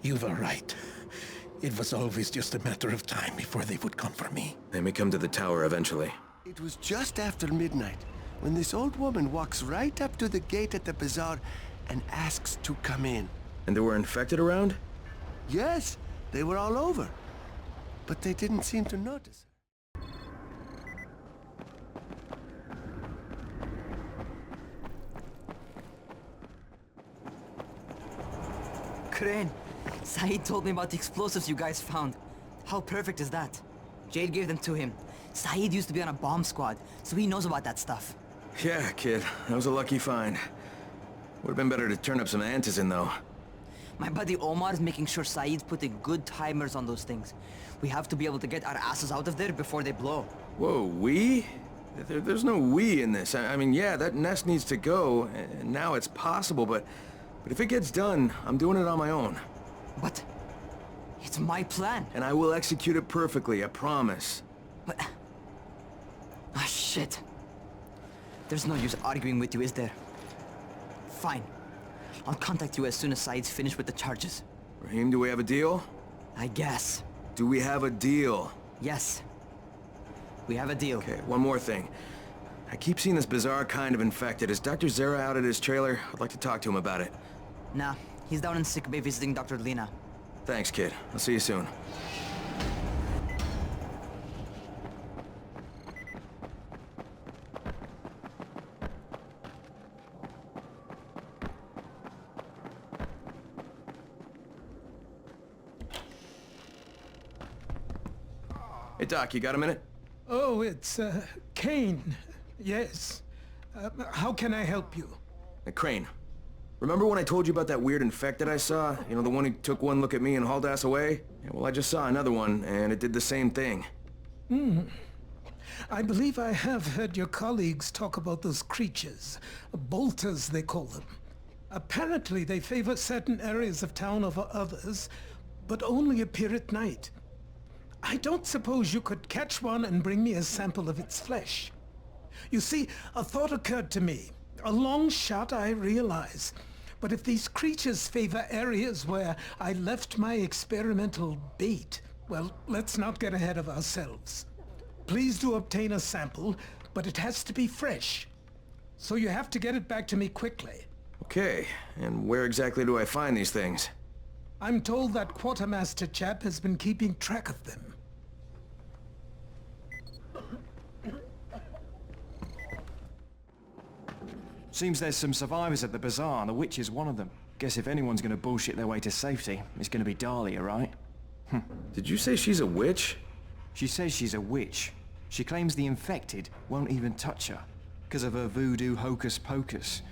You were right. It was always just a matter of time before they would come for me. They may come to the tower eventually. It was just after midnight when this old woman walks right up to the gate at the bazaar and asks to come in. And there were infected around? Yes, they were all over. But they didn't seem to notice. Crane, Saeed told me about the explosives you guys found. How perfect is that? Jade gave them to him. Saeed used to be on a bomb squad, so he knows about that stuff. Yeah, kid. That was a lucky find. Would've been better to turn up some antizin, though. My buddy Omar is making sure Saeed's putting good timers on those things. We have to be able to get our asses out of there before they blow. Whoa, we? There's no we in this. I mean, yeah, that nest needs to go, and now it's possible, but if it gets done, I'm doing it on my own. But it's my plan. And I will execute it perfectly, I promise. But... ah, shit. There's no use arguing with you, is there? Fine. I'll contact you as soon as Saeed's finished with the charges. Raheem, do we have a deal? I guess. Do we have a deal? Yes. We have a deal. Okay, one more thing. I keep seeing this bizarre kind of infected. Is Dr. Zera out at his trailer? I'd like to talk to him about it. Nah, he's down in sick bay visiting Dr. Lena. Thanks, kid. I'll see you soon. Hey, Doc, you got a minute? Oh, it's, Kane. Yes. How can I help you? Crane. Remember when I told you about that weird infected I saw? You know, the one who took one look at me and hauled ass away? Yeah, well, I just saw another one, and it did the same thing. I believe I have heard your colleagues talk about those creatures. Bolters, they call them. Apparently, they favor certain areas of town over others, but only appear at night. I don't suppose you could catch one and bring me a sample of its flesh. You see, a thought occurred to me. A long shot, I realize. But if these creatures favor areas where I left my experimental bait, well, let's not get ahead of ourselves. Please do obtain a sample, but it has to be fresh. So you have to get it back to me quickly. Okay, and where exactly do I find these things? I'm told that quartermaster chap has been keeping track of them. Seems there's some survivors at the bazaar, and the witch is one of them. Guess if anyone's gonna bullshit their way to safety, it's gonna be Dahlia, right? Did you say she's a witch? She says she's a witch. She claims the infected won't even touch her, because of her voodoo hocus-pocus.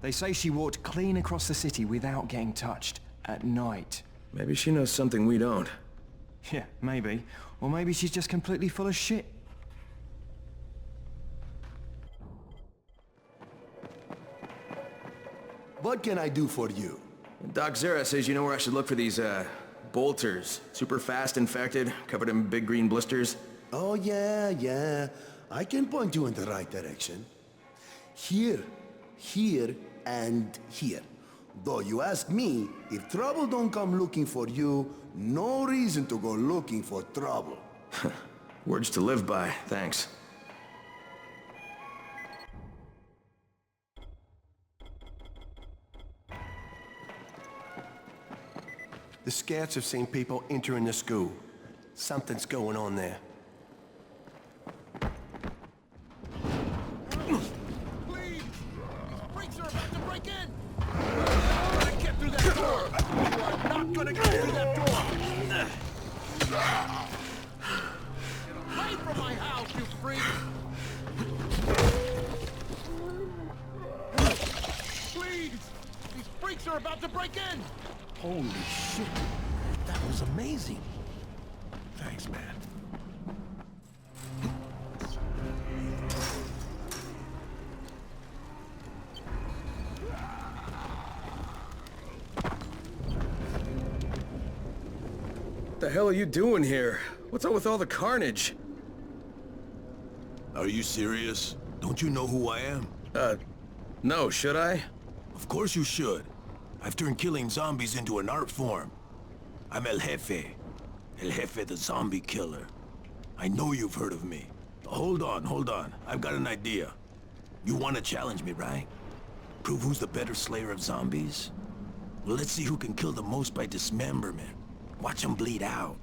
They say she walked clean across the city without getting touched, at night. Maybe she knows something we don't. Yeah, maybe. Or maybe she's just completely full of shit. What can I do for you? Doc Zera says you know where I should look for these, bolters. Super fast infected, covered in big green blisters. Oh, yeah. I can point you in the right direction. Here, and here. Though you ask me, if trouble don't come looking for you, no reason to go looking for trouble. Words to live by, thanks. The scouts have seen people entering the school. Something's going on there. Please! These freaks are about to break in! You're gonna get through that door! You are not gonna get through that door! Get away from my house, you freaks! Please! These freaks are about to break in! Holy shit. That was amazing. Thanks, man. What the hell are you doing here? What's up with all the carnage? Are you serious? Don't you know who I am? No, should I? Of course you should. I've turned killing zombies into an art form. I'm El Jefe. El Jefe the zombie killer. I know you've heard of me. Hold on. I've got an idea. You want to challenge me, right? Prove who's the better slayer of zombies? Well, let's see who can kill the most by dismemberment. Watch them bleed out.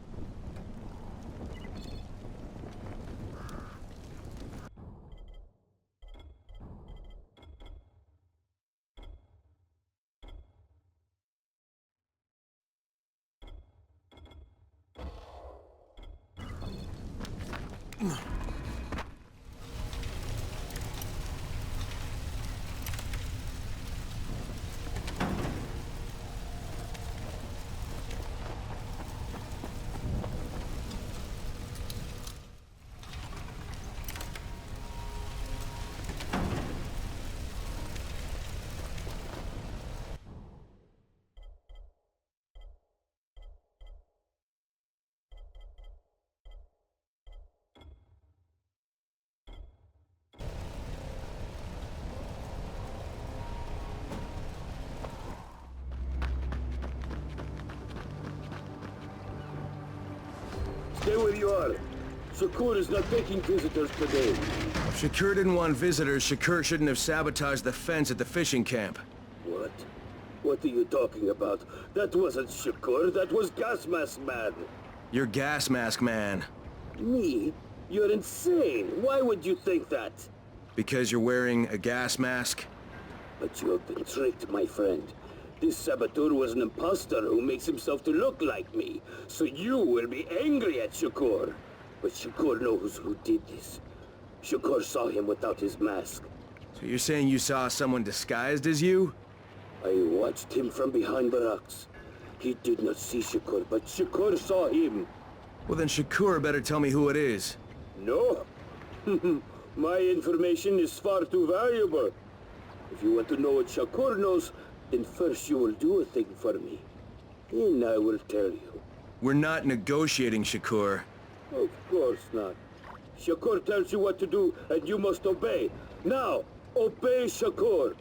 Stay where you are. Shakur is not taking visitors today. If Shakur didn't want visitors, Shakur shouldn't have sabotaged the fence at the fishing camp. What? What are you talking about? That wasn't Shakur, that was Gas Mask Man. You're Gas Mask Man. Me? You're insane. Why would you think that? Because you're wearing a gas mask? But you have been tricked, my friend. This saboteur was an imposter who makes himself to look like me. So you will be angry at Shakur. But Shakur knows who did this. Shakur saw him without his mask. So you're saying you saw someone disguised as you? I watched him from behind the rocks. He did not see Shakur, but Shakur saw him. Well then Shakur better tell me who it is. No. My information is far too valuable. If you want to know what Shakur knows, then first you will do a thing for me. Then I will tell you. We're not negotiating, Shakur. Of course not. Shakur tells you what to do, and you must obey. Now, obey Shakur.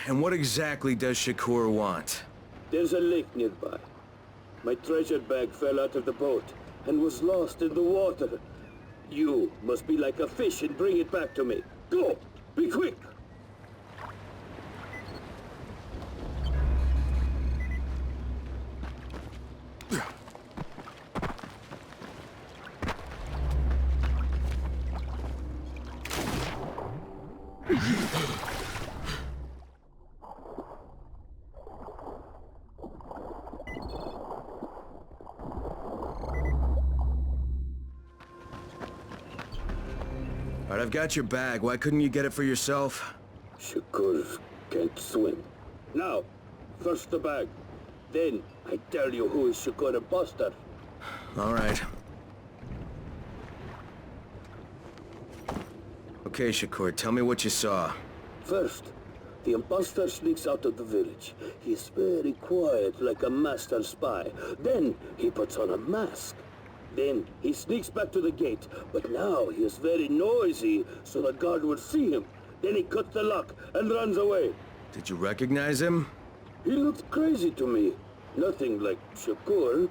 And what exactly does Shakur want? There's a lake nearby. My treasure bag fell out of the boat and was lost in the water. You must be like a fish and bring it back to me. Go! Be quick! All right, I've got your bag. Why couldn't you get it for yourself? Shakur can't swim. Now, first the bag. Then, I tell you who is Shakur imposter. All right. Okay, Shakur, tell me what you saw. First, the imposter sneaks out of the village. He is very quiet, like a master spy. Then, he puts on a mask. Then, he sneaks back to the gate. But now, he is very noisy, so the guard will see him. Then he cuts the lock and runs away. Did you recognize him? He looked crazy to me. Nothing like Shakur.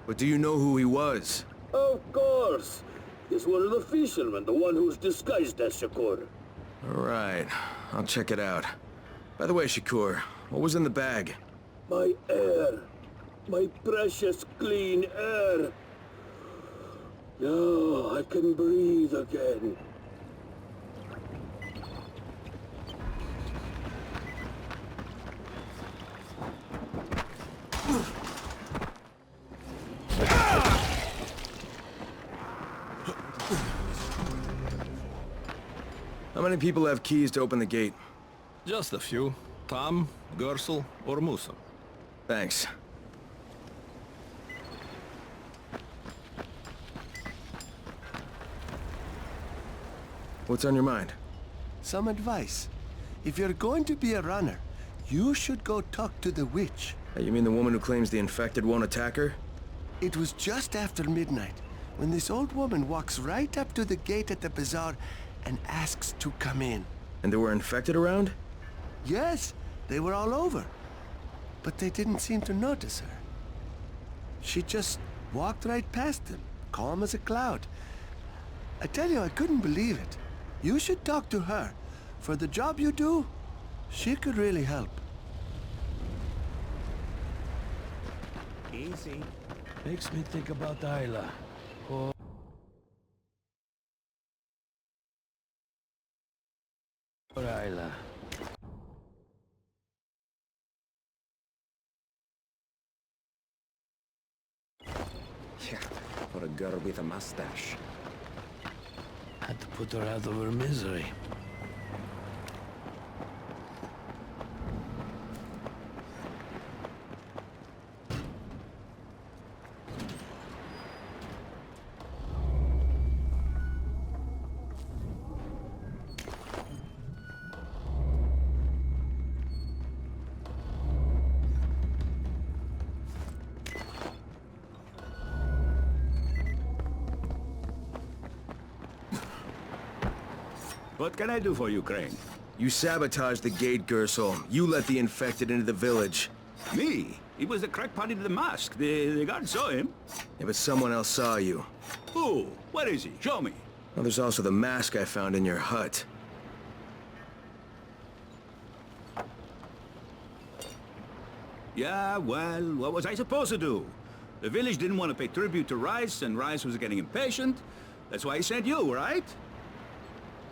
But do you know who he was? Of course. He's one of the fishermen, the one who's disguised as Shakur. All right, I'll check it out. By the way, Shakur, what was in the bag? My air. My precious clean air. Now I can breathe again. How many people have keys to open the gate? Just a few. Tom, Gersel, or Musa. Thanks. What's on your mind? Some advice. If you're going to be a runner, you should go talk to the witch. You mean the woman who claims the infected won't attack her? It was just after midnight when this old woman walks right up to the gate at the bazaar and asks to come in. And there were infected around? Yes, they were all over. But they didn't seem to notice her. She just walked right past him, calm as a cloud. I tell you, I couldn't believe it. You should talk to her. For the job you do, she could really help. Easy. Makes me think about Isla. Oh. Isla. Yeah, for a girl with a mustache. Had to put her out of her misery. What can I do for you, Crane? You sabotaged the gate, Gersel. You let the infected into the village. Me? He was the crackpot in the mask. The guard saw him. Yeah, but someone else saw you. Who? Where is he? Show me. Well, there's also the mask I found in your hut. Yeah, well, what was I supposed to do? The village didn't want to pay tribute to Rice, and Rice was getting impatient. That's why he sent you, right?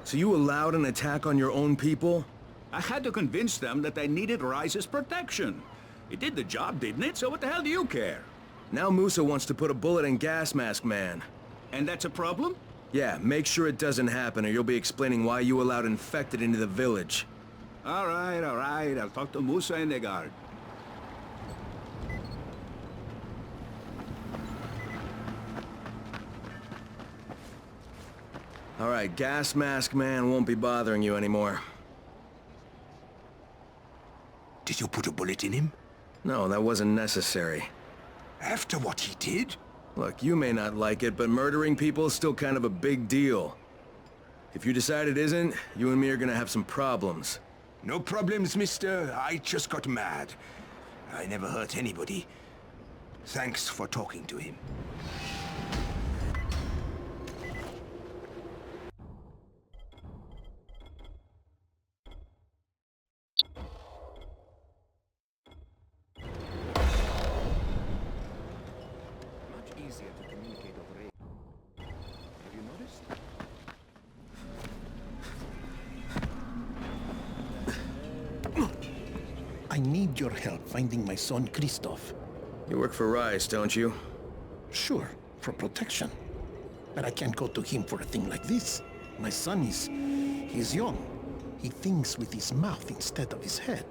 So you allowed an attack on your own people? I had to convince them that they needed Rice's protection. It did the job, didn't it? So what the hell do you care? Now Musa wants to put a bullet in Gas Mask Man. And that's a problem? Yeah, make sure it doesn't happen or you'll be explaining why you allowed infected into the village. All right, all right. I'll talk to Musa and the guard. All right, Gas Mask Man won't be bothering you anymore. Did you put a bullet in him? No, that wasn't necessary. After what he did? Look, you may not like it, but murdering people is still kind of a big deal. If you decide it isn't, you and me are gonna have some problems. No problems, mister. I just got mad. I never hurt anybody. Thanks for talking to him. I need your help finding my son Kristov. You work for Rice, don't you? Sure, for protection. But I can't go to him for a thing like this. My son he's young. He thinks with his mouth instead of his head.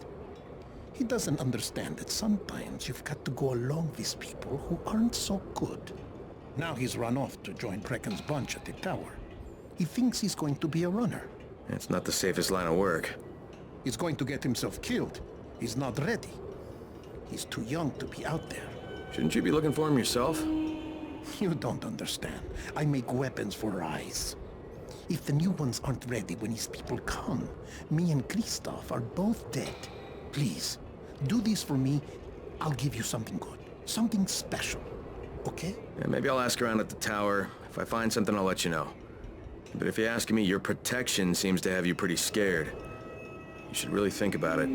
He doesn't understand that sometimes you've got to go along with people who aren't so good. Now he's run off to join Brecken's bunch at the tower. He thinks he's going to be a runner. It's not the safest line of work. He's going to get himself killed. He's not ready. He's too young to be out there. Shouldn't you be looking for him yourself? You don't understand. I make weapons for Rice. If the new ones aren't ready when his people come, me and Kristov are both dead. Please, do this for me. I'll give you something good. Something special. Okay? Yeah, maybe I'll ask around at the tower. If I find something, I'll let you know. But if you ask me, your protection seems to have you pretty scared. You should really think about it.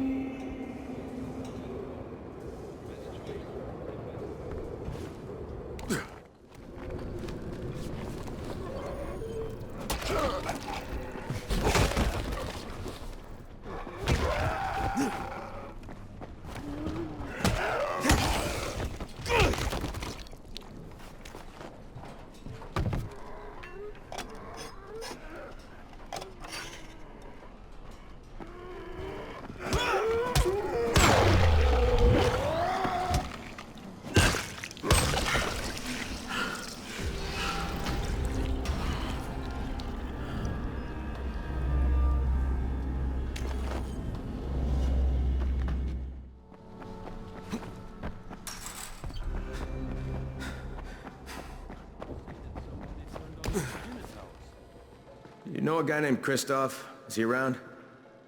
You know a guy named Kristov? Is he around?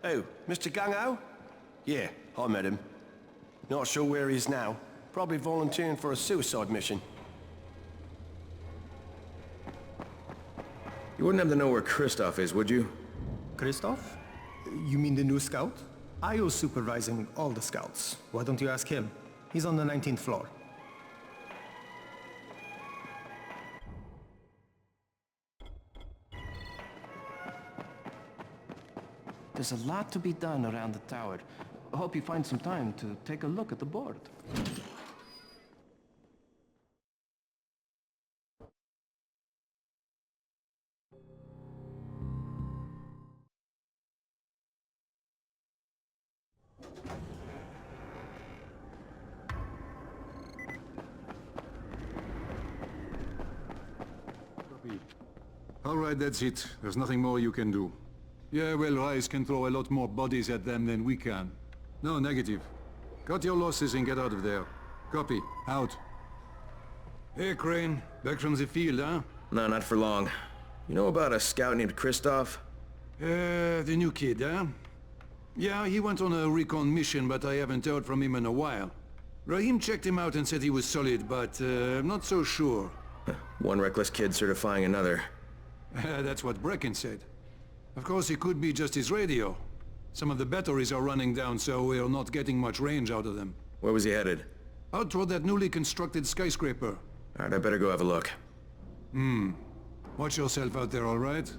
Oh, Mr. Gangao? Yeah, I met him. Not sure where he is now. Probably volunteering for a suicide mission. You wouldn't have to know where Kristov is, would you? Kristov? You mean the new scout? I was supervising all the scouts. Why don't you ask him? He's on the 19th floor. There's a lot to be done around the tower. I hope you find some time to take a look at the board. All right, that's it. There's nothing more you can do. Yeah, well, Rice can throw a lot more bodies at them than we can. No, negative. Cut your losses and get out of there. Copy. Out. Hey, Crane. Back from the field, huh? No, not for long. You know about a scout named Kristov? The new kid, huh? Yeah, he went on a recon mission, but I haven't heard from him in a while. Rahim checked him out and said he was solid, but I'm not so sure. One reckless kid certifying another. That's what Brecken said. Of course, it could be just his radio. Some of the batteries are running down, so we're not getting much range out of them. Where was he headed? Out toward that newly constructed skyscraper. Alright, I better go have a look. Watch yourself out there, all right?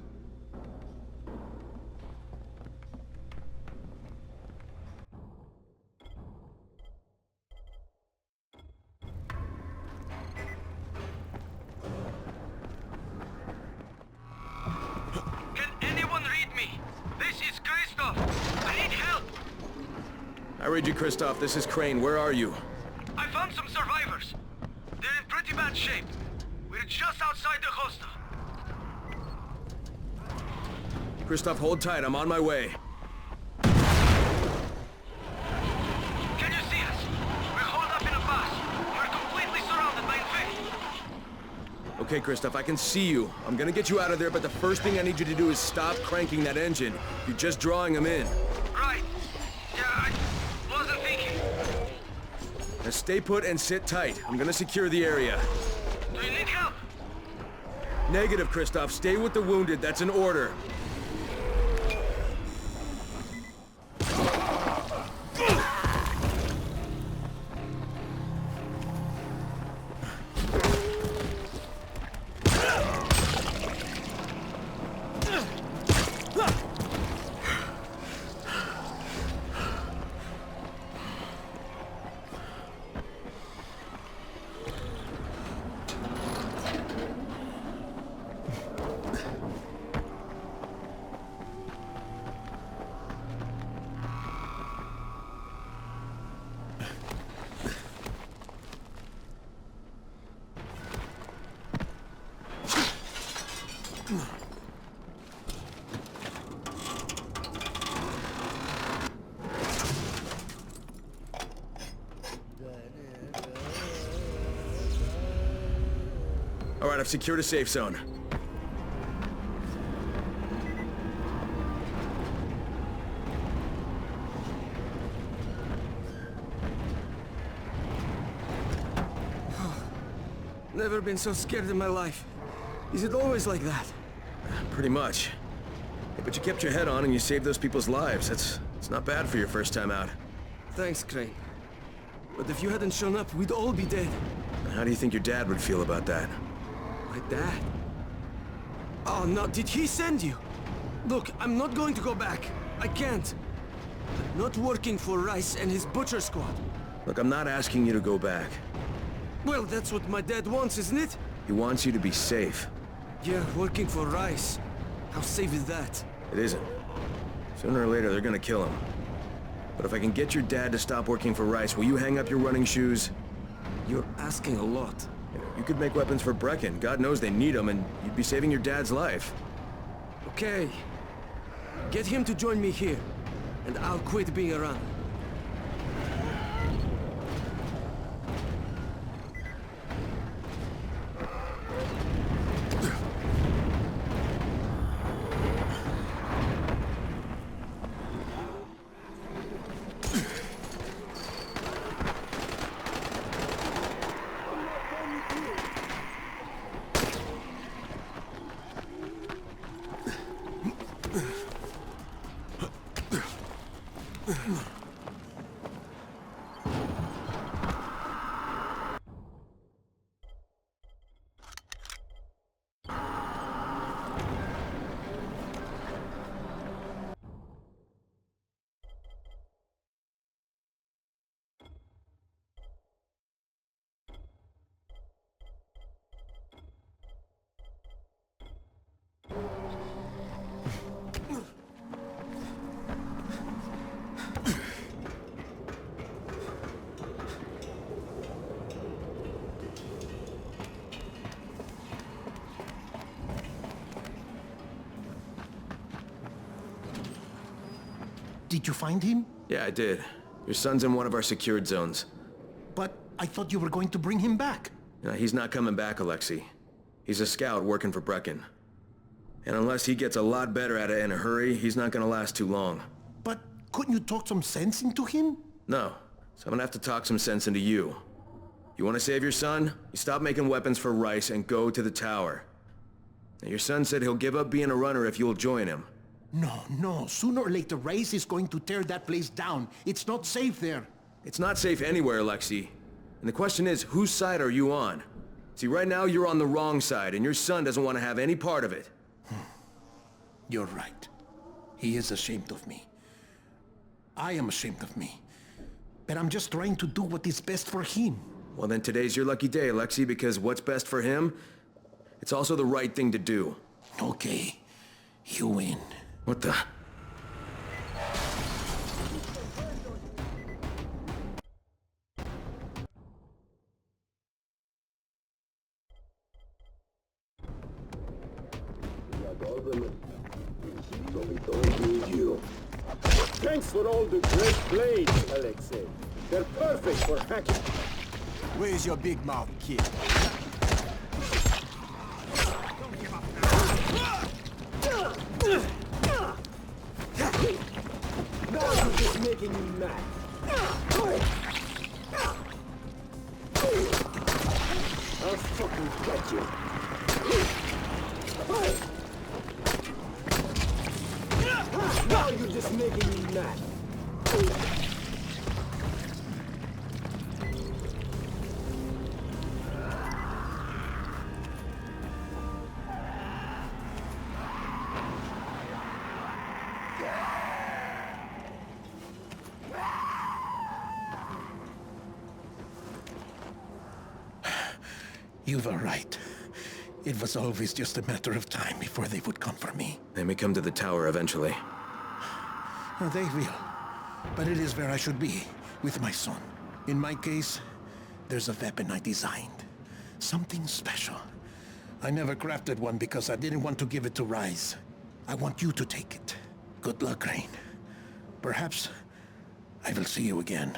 Can anyone read me? This is Kristov. I need help. I read you, Kristov. This is Crane. Where are you? I found some survivors. They're in pretty bad shape. We're just outside the hostel. Kristov, hold tight. I'm on my way. Can you see us? We're holed up in a bus. We're completely surrounded by infected. Okay, Kristov, I can see you. I'm gonna get you out of there, but the first thing I need you to do is stop cranking that engine. You're just drawing them in. Right. Yeah, I wasn't thinking. Now stay put and sit tight. I'm gonna secure the area. Do you need help? Negative, Kristov. Stay with the wounded. That's an order. All right, I've secured a safe zone. Never been so scared in my life. Is it always like that? Pretty much. Hey, but you kept your head on and you saved those people's lives. It's not bad for your first time out. Thanks, Crane. But if you hadn't shown up, we'd all be dead. How do you think your dad would feel about that? My dad? Oh no, did he send you? Look, I'm not going to go back. I can't. I'm not working for Rice and his butcher squad. Look, I'm not asking you to go back. Well, that's what my dad wants, isn't it? He wants you to be safe. Yeah, working for Rice. How safe is that? It isn't. Sooner or later, they're gonna kill him. But if I can get your dad to stop working for Rice, will you hang up your running shoes? You're asking a lot. You could make weapons for Brecken. God knows they need them, and you'd be saving your dad's life. Okay. Get him to join me here, and I'll quit being around. Did you find him? Yeah, I did. Your son's in one of our secured zones. But I thought you were going to bring him back. No, he's not coming back, Alexei. He's a scout working for Brecken. And unless he gets a lot better at it in a hurry, he's not gonna last too long. But couldn't you talk some sense into him? No. So I'm gonna have to talk some sense into you. You wanna save your son? You stop making weapons for Rice and go to the tower. Now, your son said he'll give up being a runner if you'll join him. No. Sooner or later, Rice is going to tear that place down. It's not safe there. It's not safe anywhere, Alexei. And the question is, whose side are you on? See, right now you're on the wrong side, and your son doesn't want to have any part of it. You're right. He is ashamed of me. I am ashamed of me. But I'm just trying to do what is best for him. Well, then today's your lucky day, Alexei, because what's best for him, it's also the right thing to do. Okay. You win. What the... So we don't need you. Thanks for all the great blades, Alexei. They're perfect for hacking. Where's your big mouth, kid? Now you're just making me mad. I'll fucking get you. Now you're just making me mad. You were right. It was always just a matter of time before they would come for me. They may come to the tower eventually. They will. But it is where I should be, with my son. In my case, there's a weapon I designed. Something special. I never crafted one because I didn't want to give it to Rise. I want you to take it. Good luck, Rain. Perhaps I will see you again.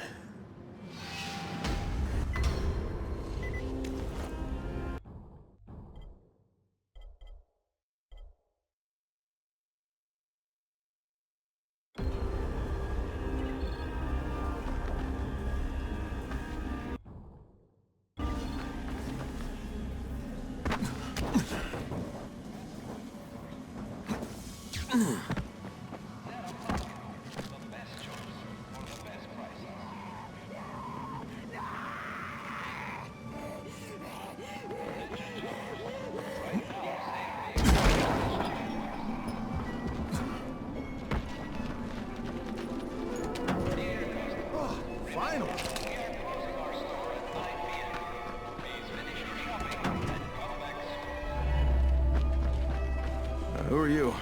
Who are you?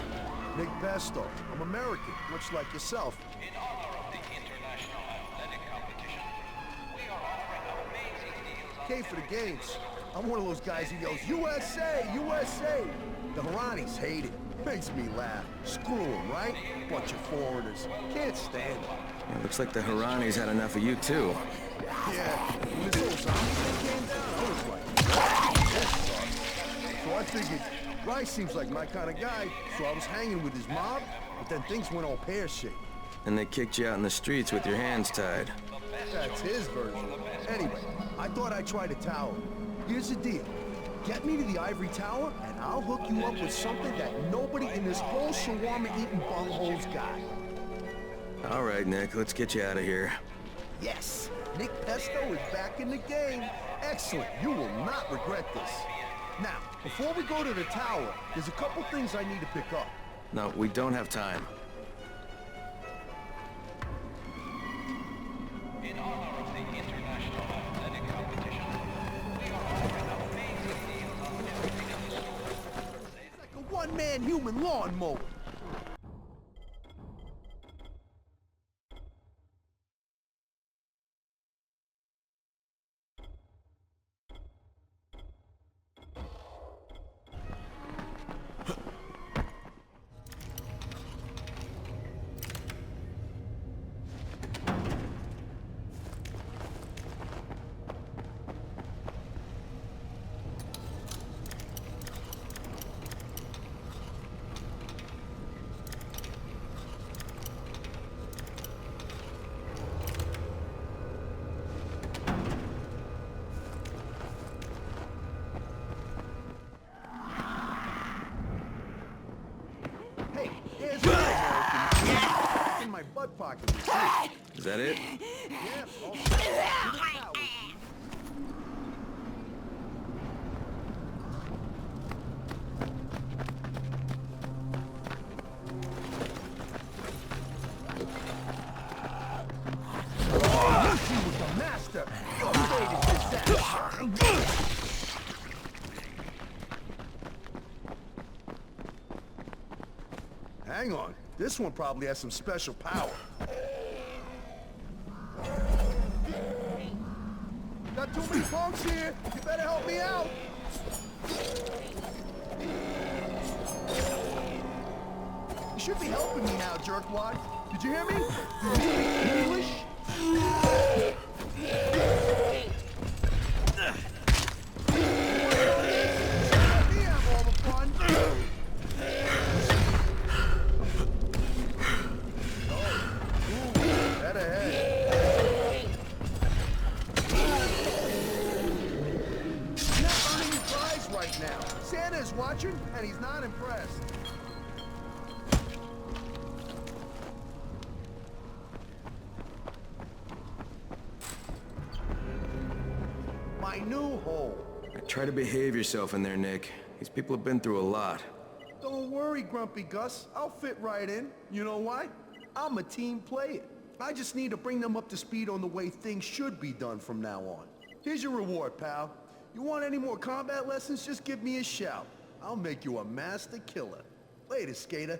Nick Pesto. I'm American, much like yourself. In honor of the International Athletic Competition, we are offering amazing deals on... Came for the games. I'm one of those guys who yells, USA! USA! The Haranis hate it. Makes me laugh. Screw them, right? Bunch of foreigners. Can't stand them. It looks like the Haranis had enough of you, too. Yeah, when this old zombie thing came down, I was like, this sucks. So I figured, Rice seems like my kind of guy, so I was hanging with his mob, but then things went all pear-shaped. And they kicked you out in the streets with your hands tied. That's his version. Anyway, I thought I'd try the tower. Here's the deal. Get me to the ivory tower, and I'll hook you up with something that nobody in this whole shawarma-eating bunghole's got. All right, Nick, let's get you out of here. Yes, Nick Pesto is back in the game. Excellent. You will not regret this. Now, before we go to the tower, there's a couple things I need to pick up. No, we don't have time. In honor of the International Athletic Competition, we are offering amazing deals on everything in the store. It's like a one-man human lawnmower. Is that it? Yeah, all set. To the tower. He was the master. Your fate is disaster. Hang on. This one probably has some special power. Got too many punks here. You better help me out. You should be helping me now, jerkwad. Did you hear me? You speak English? Let me have all the fun. Head ahead. He's not earning his prize right now. Santa is watching, and he's not impressed. My new home. Try to behave yourself in there, Nick. These people have been through a lot. Don't worry, Grumpy Gus. I'll fit right in. You know why? I'm a team player. I just need to bring them up to speed on the way things should be done from now on. Here's your reward, pal. You want any more combat lessons? Just give me a shout. I'll make you a master killer. Later, skater.